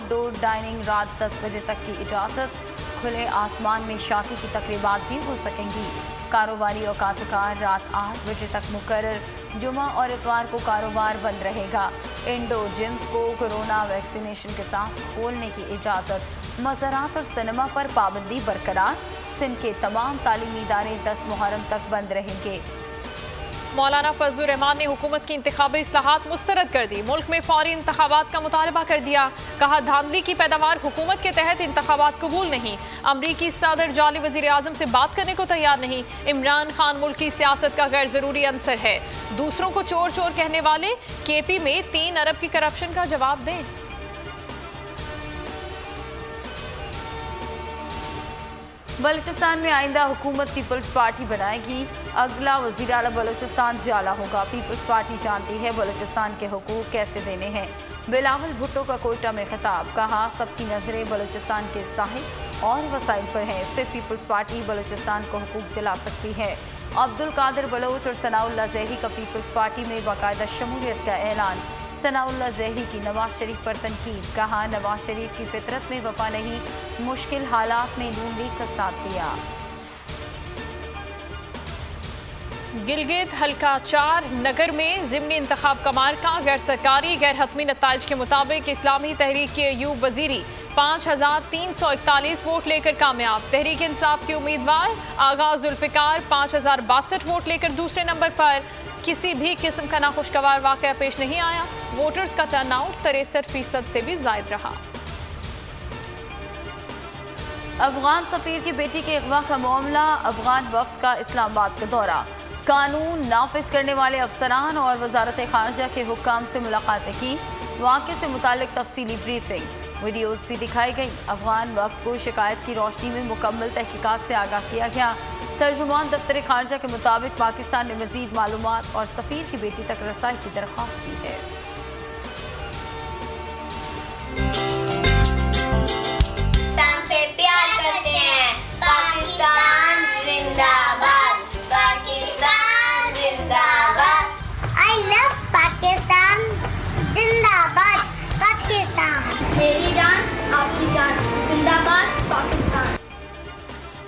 Outdoor dining रात 10 बजे तक की इजाज़त। खुले आसमान में शादी की तकरीबात भी हो सकेंगी। कारोबारी औकातकार रात 8 बजे तक मुकर्रर। जुमा और इतवार को कारोबार बंद रहेगा। इंडोर जिम्स को कोरोना वैक्सीनेशन के साथ खोलने की इजाज़त। मज़ारात और सिनेमा पर पाबंदी बरकरार। सिंध के तमाम तालीमी इदारे 10 मुहर्रम तक बंद रहेंगे। मौलाना फजलुर रहमान ने हुकूमत की इंतखाबी इस्लाहात मुस्तरद कर दी। मुल्क में फौरी इंतखाबात का मुतालबा कर दिया। कहा, धांधली की पैदावार हुकूमत के तहत इंतखाबात कबूल नहीं। अमरीकी सदर जाली वजीर आजम से बात करने को तैयार नहीं। इमरान खान मुल्क की सियासत का गैर जरूरी अंसर है। दूसरों को चोर चोर कहने वाले केपी में 3 अरब की करप्शन का जवाब दें। बलूचिस्तान में आइंदा हुकूमत पीपल्स पार्टी बनाएगी। अगला वज़ीर आला बलूचिस्तान जियाला होगा। पीपल्स पार्टी जानती है बलूचिस्तान के हुकूक कैसे देने हैं। बिलावल भुट्टो का कोयटा में खिताब। कहा, सबकी नजरें बलूचिस्तान के साहिल और वसाइल पर हैं। सिर्फ पीपल्स पार्टी बलूचिस्तान को हुकूक दिला सकती है। अब्दुल कादिर बलोच और सनाउल्लाह ज़हरी का पीपल्स पार्टी में बाकायदा शमूलियत का ऐलान। सनाउल्लाह ज़हरी की नवाज शरीफ पर तनकीद। कहा, नवाज शरीफ की फितरत में वफा नहीं, मुश्किल हालात में नून लीग का साथ दिया। गिलगित हल्का 4 नगर में ज़िमनी इंतखाब का मार्का। गैर सरकारी गैर हतमी नताइज के मुताबिक इस्लामी तहरीक के अयूब वजीरी 5341 वोट लेकर कामयाब। तहरीक इंसाफ के उम्मीदवार आगा जुल्फिकार 5062 वोट लेकर दूसरे नंबर पर। किसी भी किस्म का नाखुशगवार वाकया पेश नहीं आया। वोटर्स का टर्नआउट 63% से भी ज्यादा रहा। अफगान सफीर की बेटी के अगवा का मामला। अफगान वफ्द का इस्लामाबाद का दौरा। कानून नाफिज करने वाले अफसरान और वजारत खारजा के हुक्काम से मुलाकातें की। वाक़े से मुतालिक तफसीली ब्रीफिंग वीडियोज़ भी दिखाई गई। अफगान वफ्द को शिकायत की रोशनी में मुकम्मल तहकीकात से आगाह किया गया। तर्जुमान दफ्तर खारजा के मुताबिक पाकिस्तान ने मज़ीद मालूमात और सफ़ीर की बेटी तक रसाई की दरख्वास्त की है। पाकिस्तान से प्यार करते हैं। पाकिस्तान जिंदाबाद, पाकिस्तान जिंदाबाद। I love पाकिस्तान जिंदाबाद, पाकिस्तान। मेरी जान आपकी जान, जिंदाबाद पाकिस्तान।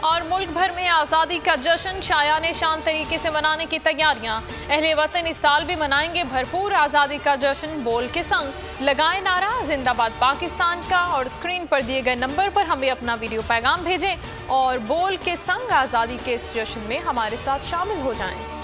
और मुल्क भर में आज़ादी का जश्न शायाने शान तरीके से मनाने की तैयारियां। अहले वतन इस साल भी मनाएंगे भरपूर आज़ादी का जश्न। बोल के संग लगाए नारा जिंदाबाद पाकिस्तान का और स्क्रीन पर दिए गए नंबर पर हमें अपना वीडियो पैगाम भेजें और बोल के संग आज़ादी के इस जश्न में हमारे साथ शामिल हो जाएं।